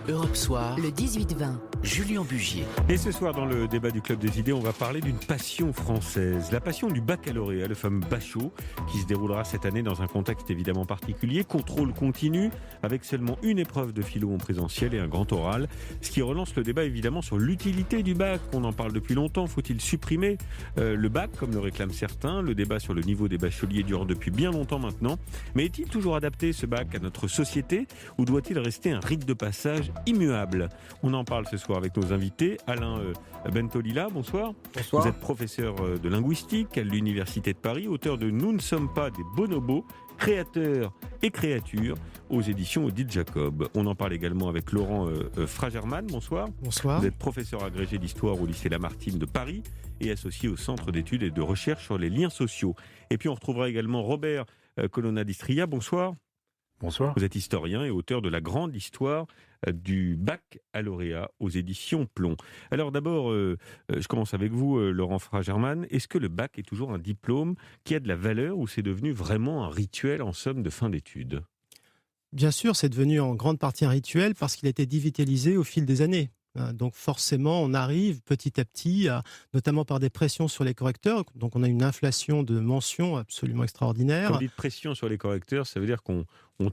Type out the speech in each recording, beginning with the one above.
Europe Soir, le 18-20. Julien Bugier. Et ce soir, dans le débat du Club des Idées, on va parler d'une passion française, la passion du baccalauréat, le fameux bachot, qui se déroulera cette année dans un contexte évidemment particulier, contrôle continu, avec seulement une épreuve de philo en présentiel et un grand oral, ce qui relance le débat évidemment sur l'utilité du bac. On en parle depuis longtemps, faut-il supprimer le bac, comme le réclament certains? Le débat sur le niveau des bacheliers dure depuis bien longtemps maintenant, mais est-il toujours adapté ce bac à notre société, ou doit-il rester un rite de passage immuable? On en parle ce soir avec nos invités. Alain Bentolila, bonsoir. Bonsoir. Vous êtes professeur de linguistique à l'Université de Paris, auteur de Nous ne sommes pas des bonobos, créateurs et créatures aux éditions Odile Jacob. On en parle également avec Laurent Fragerman, bonsoir. Bonsoir. Vous êtes professeur agrégé d'histoire au lycée Lamartine de Paris et associé au Centre d'études et de recherche sur les liens sociaux. Et puis on retrouvera également Robert Colonna d'Istria, bonsoir. Bonsoir. Vous êtes historien et auteur de la grande histoire du baccalauréat aux éditions Plomb. Alors d'abord, je commence avec vous, Laurent Fragerman. Est-ce que le bac est toujours un diplôme qui a de la valeur ou c'est devenu vraiment un rituel en somme de fin d'études ? Bien sûr, c'est devenu en grande partie un rituel parce qu'il a été digitalisé au fil des années. Donc forcément, on arrive petit à petit, notamment par des pressions sur les correcteurs. Donc on a une inflation de mentions absolument extraordinaire. Quand vous dites pression sur les correcteurs, ça veut dire qu'on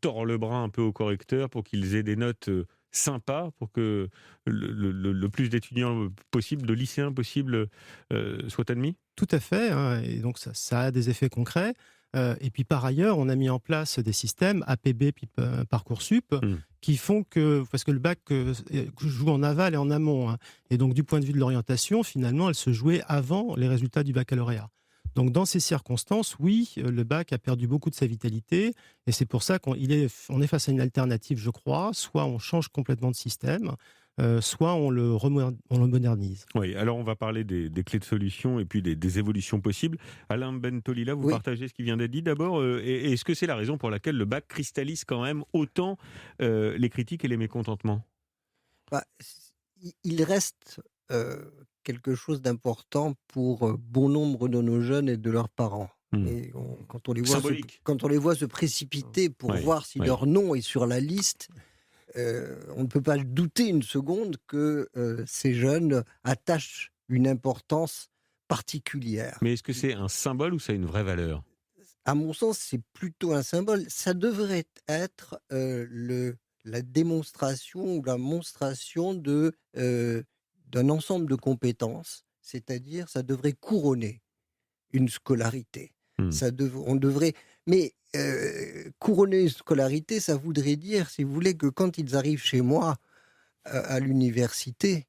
tord le bras un peu aux correcteurs pour qu'ils aient des notes sympas, pour que le plus d'étudiants possible, de lycéens possible, soient admis ? Tout à fait, et donc ça a des effets concrets. Et puis par ailleurs, on a mis en place des systèmes APB puis Parcoursup qui font que, parce que le bac joue en aval et en amont, et donc du point de vue de l'orientation, finalement, elle se jouait avant les résultats du baccalauréat. Donc dans ces circonstances, oui, le bac a perdu beaucoup de sa vitalité, et c'est pour ça qu'on est face à une alternative, je crois. Soit on change complètement de système, soit on le modernise. Oui, alors on va parler des clés de solution et puis des évolutions possibles. Alain Bentolila, vous partagez ce qui vient d'être dit d'abord. Et est-ce que c'est la raison pour laquelle le bac cristallise quand même autant les critiques et les mécontentements ? Il reste quelque chose d'important pour bon nombre de nos jeunes et de leurs parents. Et quand on les voit se précipiter pour voir si leur nom est sur la liste, on ne peut pas douter une seconde que ces jeunes attachent une importance particulière. Mais est-ce que c'est un symbole ou ça a une vraie valeur ? À mon sens, c'est plutôt un symbole. Ça devrait être la démonstration ou la monstration d'un ensemble de compétences, c'est-à-dire ça devrait couronner une scolarité. Mais couronner une scolarité, ça voudrait dire, si vous voulez, que quand ils arrivent chez moi à l'université,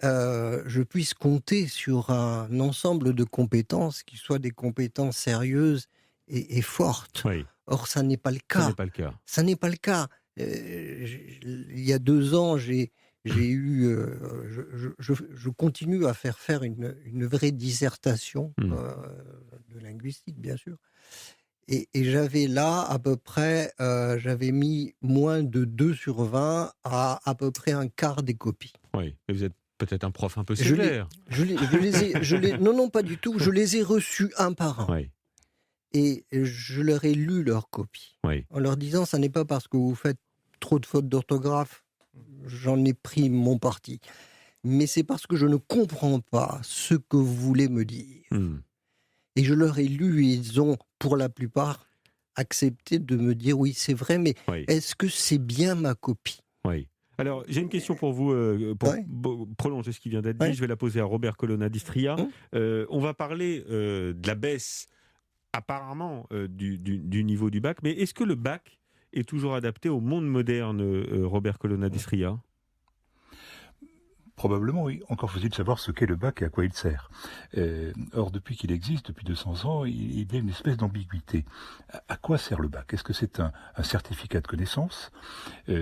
je puisse compter sur un ensemble de compétences qui soient des compétences sérieuses et fortes. Oui. Or, ça n'est pas le cas. Ça n'est pas le cas. Il y a 2 ans, je continue à faire une vraie dissertation de linguistique, bien sûr. Et j'avais là, à peu près, j'avais mis moins de 2 sur 20 à peu près un quart des copies. Oui, mais vous êtes peut-être un prof un peu sévère. Non, pas du tout. Je les ai reçus un par un. Oui. Et je leur ai lu leurs copies. Oui. En leur disant, ça n'est pas parce que vous faites trop de fautes d'orthographe, j'en ai pris mon parti. Mais c'est parce que je ne comprends pas ce que vous voulez me dire. Et je leur ai lu et ils ont, pour la plupart, accepté de me dire oui, c'est vrai, mais est-ce que c'est bien ma copie ? Oui. Alors, j'ai une question pour vous, pour prolonger ce qui vient d'être dit. Je vais la poser à Robert Colonna d'Istria. On va parler de la baisse, apparemment, du niveau du bac. Mais est-ce que le bac est toujours adapté au monde moderne, Robert Colonna d'Istria ? Probablement, oui. Encore faut-il savoir ce qu'est le bac et à quoi il sert. Or, depuis qu'il existe, depuis 200 ans, il y a une espèce d'ambiguïté. À quoi sert le bac ? Est-ce que c'est un certificat de connaissance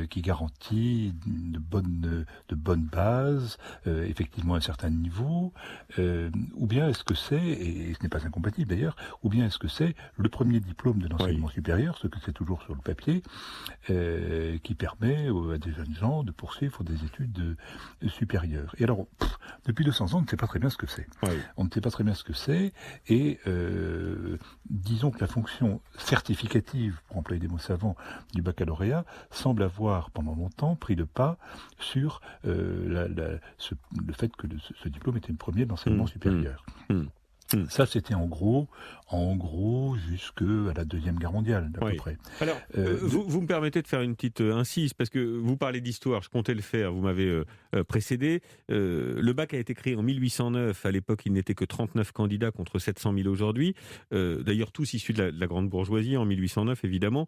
qui garantit de bonnes bases, effectivement un certain niveau, ou bien est-ce que c'est, et ce n'est pas incompatible d'ailleurs, ou bien est-ce que c'est le premier diplôme de l'enseignement supérieur, ce que c'est toujours sur le papier, qui permet à des jeunes gens de poursuivre des études supérieures. supérieur. Et alors, depuis 200 ans, on ne sait pas très bien ce que c'est. Oui. On ne sait pas très bien ce que c'est, et disons que la fonction certificative, pour employer des mots savants, du baccalauréat semble avoir, pendant longtemps, pris le pas sur le fait que ce diplôme était le premier de l'enseignement supérieur. Ça, c'était en gros jusqu'à la Deuxième Guerre mondiale, à peu près. Alors, vous me permettez de faire une petite incise, parce que vous parlez d'histoire, je comptais le faire, vous m'avez précédé. Le bac a été créé en 1809, à l'époque il n'était que 39 candidats contre 700 000 aujourd'hui, d'ailleurs tous issus de la grande bourgeoisie en 1809 évidemment.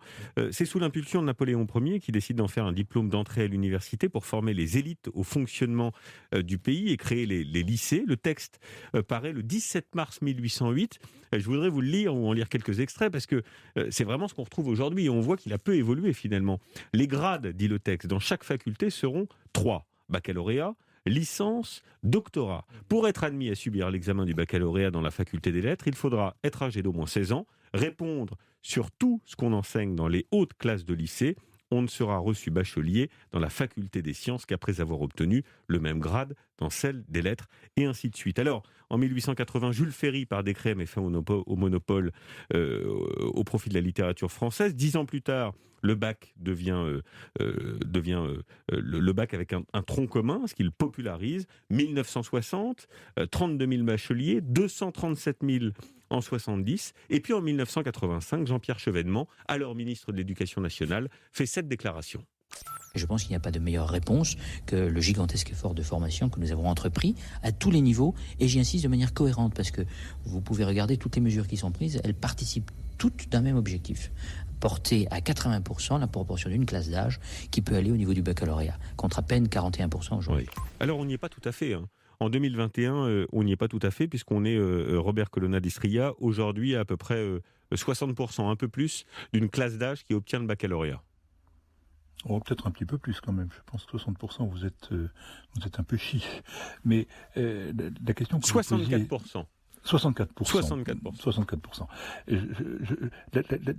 C'est sous l'impulsion de Napoléon Ier qui décide d'en faire un diplôme d'entrée à l'université pour former les élites au fonctionnement du pays et créer les lycées. Le texte paraît le 17 mars 1808. Je voudrais vous le lire ou en lire quelques extraits parce que c'est vraiment ce qu'on retrouve aujourd'hui et on voit qu'il a peu évolué finalement. Les grades, dit le texte, dans chaque faculté seront 3. Baccalauréat, licence, doctorat. Pour être admis à subir l'examen du baccalauréat dans la faculté des lettres, il faudra être âgé d'au moins 16 ans, répondre sur tout ce qu'on enseigne dans les hautes classes de lycée. On ne sera reçu bachelier dans la faculté des sciences qu'après avoir obtenu le même grade dans celle des lettres, et ainsi de suite. Alors, en 1880, Jules Ferry, par décret, met fin au monopole au profit de la littérature française. 10 ans plus tard, le bac devient le bac avec un tronc commun, ce qu'il popularise. 1960, 32 000 bacheliers, 237 000 en 70, et puis en 1985, Jean-Pierre Chevènement, alors ministre de l'Éducation nationale, fait cette déclaration. Je pense qu'il n'y a pas de meilleure réponse que le gigantesque effort de formation que nous avons entrepris à tous les niveaux, et j'y insiste de manière cohérente, parce que vous pouvez regarder toutes les mesures qui sont prises, elles participent toutes d'un même objectif: porter à 80% la proportion d'une classe d'âge qui peut aller au niveau du baccalauréat, contre à peine 41% aujourd'hui. Oui. Alors on n'y est pas tout à fait, hein. En 2021, on n'y est pas tout à fait, puisqu'on est, Robert Colonna d'Istria, aujourd'hui à peu près 60%, un peu plus, d'une classe d'âge qui obtient le baccalauréat. Oh, peut-être un petit peu plus quand même. Je pense que 60%, vous êtes un peu chiche. Mais la question que 64%. vous posiez... 64%.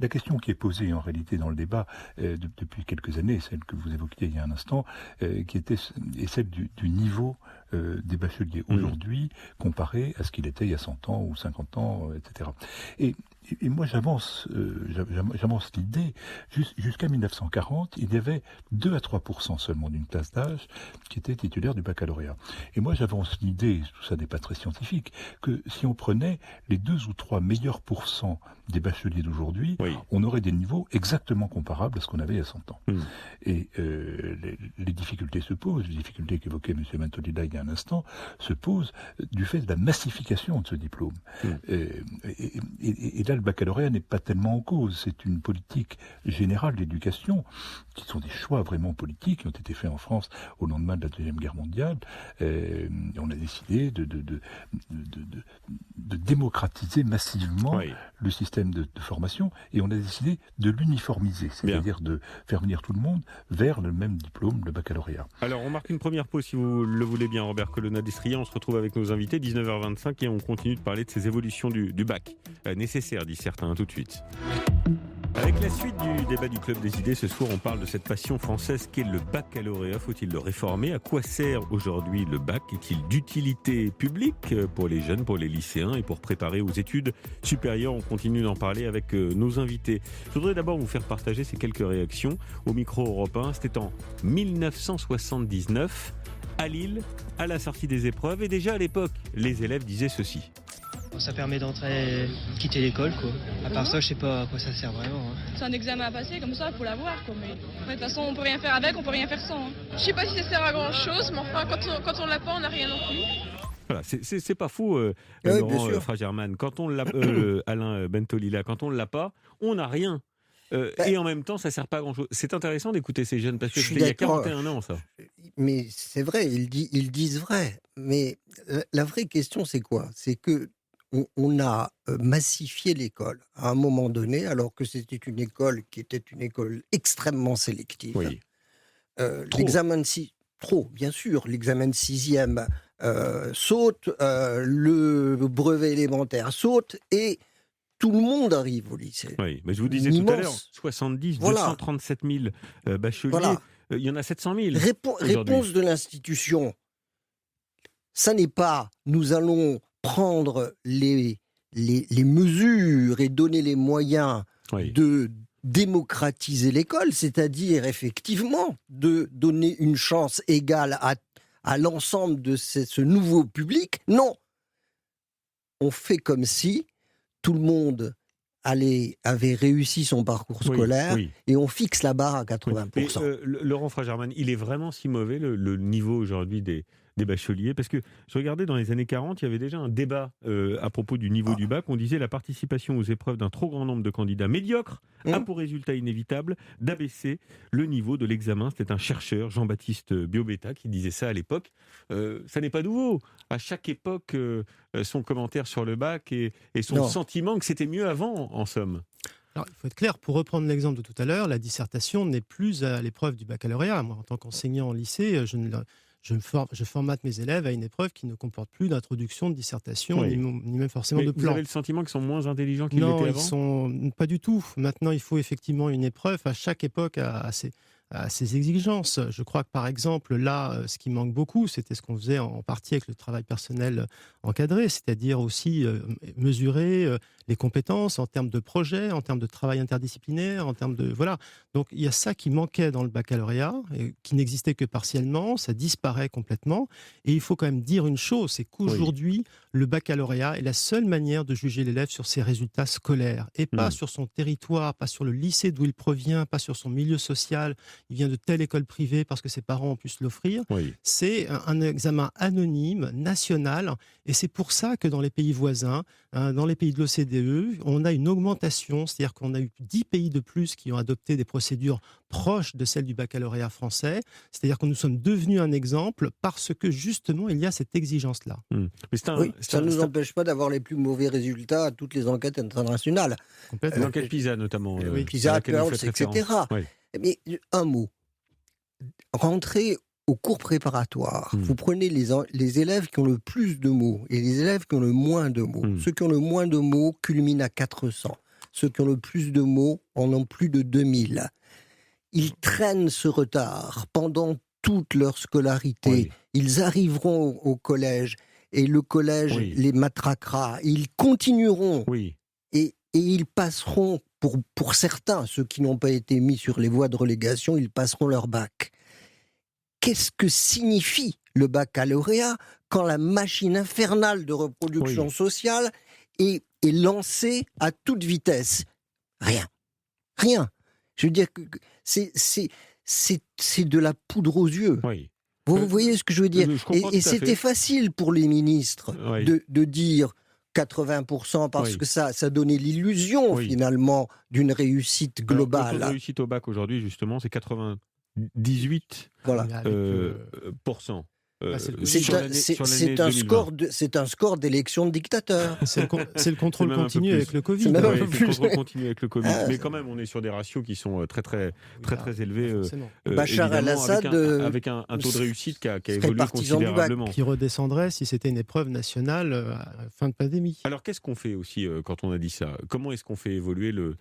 La question qui est posée en réalité dans le débat depuis quelques années, celle que vous évoquiez il y a un instant, est celle du niveau des bacheliers aujourd'hui comparé à ce qu'il était il y a 100 ans ou 50 ans, etc. Et moi j'avance l'idée, jusqu'à 1940, il y avait 2 à 3% seulement d'une classe d'âge qui était titulaire du baccalauréat. Et moi j'avance l'idée, tout ça n'est pas très scientifique, que si on prenait les 2 ou 3 meilleurs pourcents des bacheliers d'aujourd'hui, on aurait des niveaux exactement comparables à ce qu'on avait il y a 100 ans. Et les difficultés se posent, les difficultés qu'évoquait M. Mantolila il y a un instant, se posent du fait de la massification de ce diplôme. Et là, le baccalauréat n'est pas tellement en cause. C'est une politique générale d'éducation, qui sont des choix vraiment politiques qui ont été faits en France au lendemain de la Deuxième Guerre mondiale. On a décidé de démocratiser massivement le système de formation, et on a décidé de l'uniformiser, c'est-à-dire de faire venir tout le monde vers le même diplôme, le baccalauréat. Alors, on marque une première pause, si vous le voulez bien, Robert Colonna d'Istria. On se retrouve avec nos invités, 19h25, et on continue de parler de ces évolutions du bac. Nécessaire, disent certains, tout de suite. Avec la suite du débat du Club des idées, ce soir on parle de cette passion française qu'est le baccalauréat. Faut-il le réformer? À quoi sert aujourd'hui le bac? Est-il d'utilité publique pour les jeunes, pour les lycéens et pour préparer aux études supérieures? On continue d'en parler avec nos invités. Je voudrais d'abord vous faire partager ces quelques réactions au micro Europe 1. C'était en 1979 à Lille, à la sortie des épreuves, et déjà à l'époque, les élèves disaient ceci. Ça permet d'entrer, quitter l'école, quoi. À part ça, je sais pas à quoi ça sert vraiment. C'est un examen à passer, comme ça, il faut l'avoir, quoi. Mais de toute façon, on peut rien faire avec, on peut rien faire sans. Je sais pas si ça sert à grand chose, mais enfin, quand on l'a pas, on n'a rien non plus. Voilà, c'est pas fou, Laurent Fragerman. Quand on l'a, Alain Bentolila, quand on l'a pas, on n'a rien. Et en même temps, ça sert pas à grand chose. C'est intéressant d'écouter ces jeunes, parce que c'était il y a 41 ans, ça. Mais c'est vrai, ils disent vrai. Mais la vraie question, c'est quoi? C'est que on a massifié l'école à un moment donné, alors que c'était une école qui était une école extrêmement sélective. L'examen de bien sûr, l'examen de 6e saute, le brevet élémentaire saute, et tout le monde arrive au lycée. Oui, mais je vous disais tout à l'heure, 237 000 bacheliers, il y en a 700 000. Réponse de l'institution. ça n'est pas nous allons prendre les mesures et donner les moyens de démocratiser l'école, c'est-à-dire effectivement de donner une chance égale à l'ensemble de ce nouveau public. Non, on fait comme si tout le monde avait réussi son parcours scolaire et on fixe la barre à 80%. Mais, Laurent Fragerman, il est vraiment si mauvais le niveau aujourd'hui des bacheliers? Parce que je regardais dans les années 40, il y avait déjà un débat à propos du niveau du bac. On disait la participation aux épreuves d'un trop grand nombre de candidats médiocres a pour résultat inévitable d'abaisser le niveau de l'examen. C'était un chercheur, Jean-Baptiste Biobetta, qui disait ça à l'époque. Ça n'est pas nouveau. À chaque époque, son commentaire sur le bac et son sentiment que c'était mieux avant, en somme. Alors, il faut être clair, pour reprendre l'exemple de tout à l'heure, la dissertation n'est plus à l'épreuve du baccalauréat. Moi, en tant qu'enseignant en lycée, je formate mes élèves à une épreuve qui ne comporte plus d'introduction, de dissertation, ni même forcément de plan. Vous avez le sentiment qu'ils sont moins intelligents qu'ils l'étaient avant ? Non, pas du tout. Maintenant, il faut effectivement une épreuve. À chaque époque à ses exigences. Je crois que par exemple, là, ce qui manque beaucoup, c'était ce qu'on faisait en partie avec le travail personnel encadré, c'est-à-dire aussi mesurer les compétences en termes de projet, en termes de travail interdisciplinaire, en termes de... Voilà. Donc, il y a ça qui manquait dans le baccalauréat, et qui n'existait que partiellement, ça disparaît complètement. Et il faut quand même dire une chose, c'est qu'aujourd'hui, le baccalauréat est la seule manière de juger l'élève sur ses résultats scolaires, et pas sur son territoire, pas sur le lycée d'où il provient, pas sur son milieu social. Il vient de telle école privée parce que ses parents ont pu se l'offrir. C'est un examen anonyme, national, et c'est pour ça que dans les pays voisins, dans les pays de l'OCDE, on a une augmentation, c'est-à-dire qu'on a eu 10 pays de plus qui ont adopté des procédures proches de celles du baccalauréat français, c'est-à-dire que nous sommes devenus un exemple parce que justement il y a cette exigence-là. Mais ça ne nous empêche pas d'avoir les plus mauvais résultats à toutes les enquêtes internationales. L'enquête PISA notamment. PISA, Pearls, etc. Mais un mot, rentrez au cours préparatoire, vous prenez les élèves qui ont le plus de mots et les élèves qui ont le moins de mots. Ceux qui ont le moins de mots culminent à 400. Ceux qui ont le plus de mots en ont plus de 2000. Ils traînent ce retard pendant toute leur scolarité. Ils arriveront au collège et le collège les matraquera. Ils continueront et ils passeront, pour certains, ceux qui n'ont pas été mis sur les voies de relégation, ils passeront leur bac. Qu'est-ce que signifie le baccalauréat quand la machine infernale de reproduction sociale est lancée à toute vitesse? Rien. Je veux dire que c'est de la poudre aux yeux. Vous voyez ce que je veux dire? Et c'était facile pour les ministres de dire 80% parce que ça donnait l'illusion finalement d'une réussite globale. La réussite au bac aujourd'hui, justement, c'est 98%. C'est un score d'élection de dictateur. C'est le contrôle continu avec le Covid. C'est le contrôle continu avec le Covid. Mais quand même, on est sur des ratios qui sont très élevés. Bachar el-Assad avec un taux de réussite qui a évolué considérablement. Qui redescendrait si c'était une épreuve nationale à la fin de pandémie. Alors qu'est-ce qu'on fait aussi quand on a dit ça? Comment est-ce qu'on fait évoluer le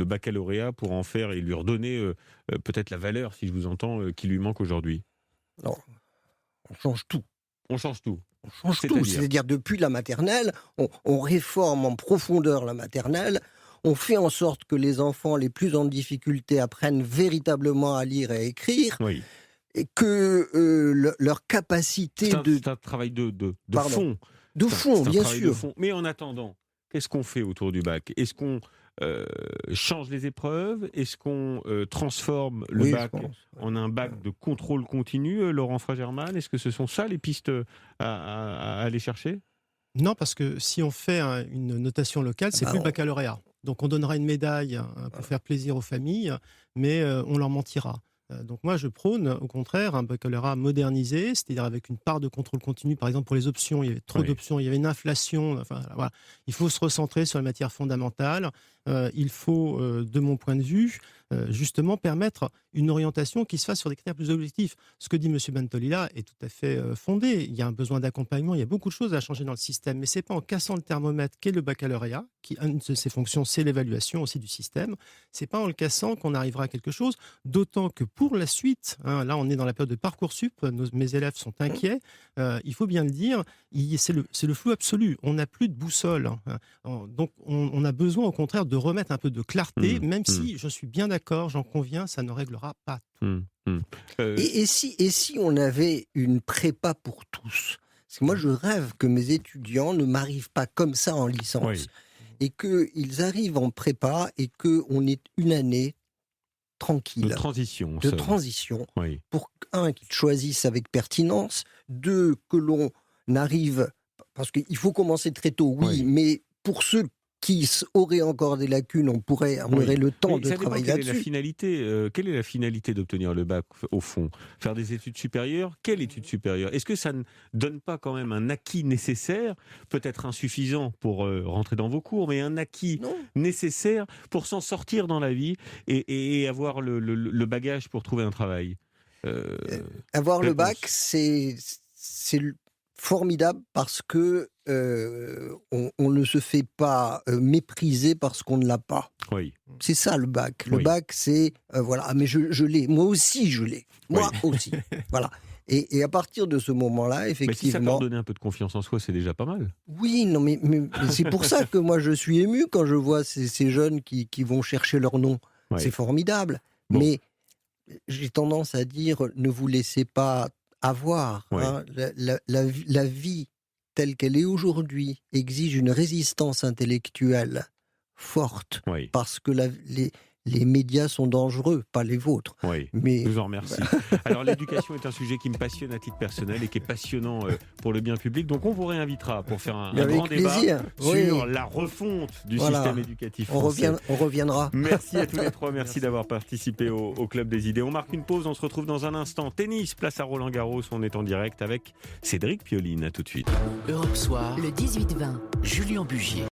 baccalauréat pour en faire et lui redonner peut-être la valeur, si je vous entends, qui lui manque aujourd'hui? Non. On change tout. On change tout. C'est-à-dire depuis la maternelle, on réforme en profondeur la maternelle, on fait en sorte que les enfants les plus en difficulté apprennent véritablement à lire et à écrire, et que leur capacité C'est un travail de fond. De fond, bien sûr. Mais en attendant, qu'est-ce qu'on fait autour du bac? Est-ce qu'on change les épreuves? Est-ce qu'on transforme le bac en un bac de contrôle continu, Laurent Fragerman? Est-ce que ce sont ça les pistes à aller chercher? Non, parce que si on fait une notation locale, c'est plus le baccalauréat. Donc on donnera une médaille pour faire plaisir aux familles, mais on leur mentira. Donc moi, je prône au contraire un baccalauréat modernisé, c'est-à-dire avec une part de contrôle continu. Par exemple, pour les options, il y avait trop d'options, il y avait une inflation. Enfin, voilà. Il faut se recentrer sur les matières fondamentales il faut, de mon point de vue, justement permettre une orientation qui se fasse sur des critères plus objectifs. Ce que dit M. Bentolila est tout à fait fondé. Il y a un besoin d'accompagnement, il y a beaucoup de choses à changer dans le système, mais ce n'est pas en cassant le thermomètre qu'est le baccalauréat, qui une de ses fonctions, c'est l'évaluation aussi du système. Ce n'est pas en le cassant qu'on arrivera à quelque chose, d'autant que pour la suite, là on est dans la période de Parcoursup, mes élèves sont inquiets, il faut bien le dire, c'est le flou absolu, on n'a plus de boussole. Donc on a besoin au contraire de remettre un peu de clarté, même si je suis bien d'accord, j'en conviens, ça ne réglera pas tout. Et si on avait une prépa pour tous? Parce que moi je rêve que mes étudiants ne m'arrivent pas comme ça en licence, et qu'ils arrivent en prépa et qu'on ait une année tranquille. De transition. Pour qu'ils choisissent avec pertinence, deux, que l'on arrive, parce qu'il faut commencer très tôt, mais pour ceux qui auraient encore des lacunes, on aurait le temps de travailler là-dessus. Quelle est la finalité d'obtenir le bac, au fond? Faire des études supérieures? Quelle étude supérieure? Est-ce que ça ne donne pas quand même un acquis nécessaire, peut-être insuffisant pour rentrer dans vos cours, mais un acquis nécessaire pour s'en sortir dans la vie et avoir le bagage pour trouver un travail? Avoir le bac, c'est formidable parce que on ne se fait pas mépriser parce qu'on ne l'a pas. C'est ça le bac. Le bac, c'est voilà. Mais je l'ai. Moi aussi, je l'ai. Moi aussi. Voilà. Et à partir de ce moment-là, effectivement. Mais si ça peut donner un peu de confiance en soi, c'est déjà pas mal. Oui, non, mais c'est pour ça que moi je suis ému quand je vois ces jeunes qui vont chercher leur nom. C'est formidable. Mais j'ai tendance à dire, ne vous laissez pas avoir. La vie telle qu'elle est aujourd'hui exige une résistance intellectuelle forte, parce que les médias sont dangereux, pas les vôtres. Mais... Je vous en remercie. Alors l'éducation est un sujet qui me passionne à titre personnel et qui est passionnant pour le bien public, donc on vous réinvitera pour faire un grand débat sur la refonte du système éducatif français. On reviendra. Merci à tous les trois, merci d'avoir participé au Club des Idées. On marque une pause, on se retrouve dans un instant. Tennis, place à Roland-Garros, on est en direct avec Cédric Pioline. À tout de suite. Europe Soir, le 18-20, Julien Bugier.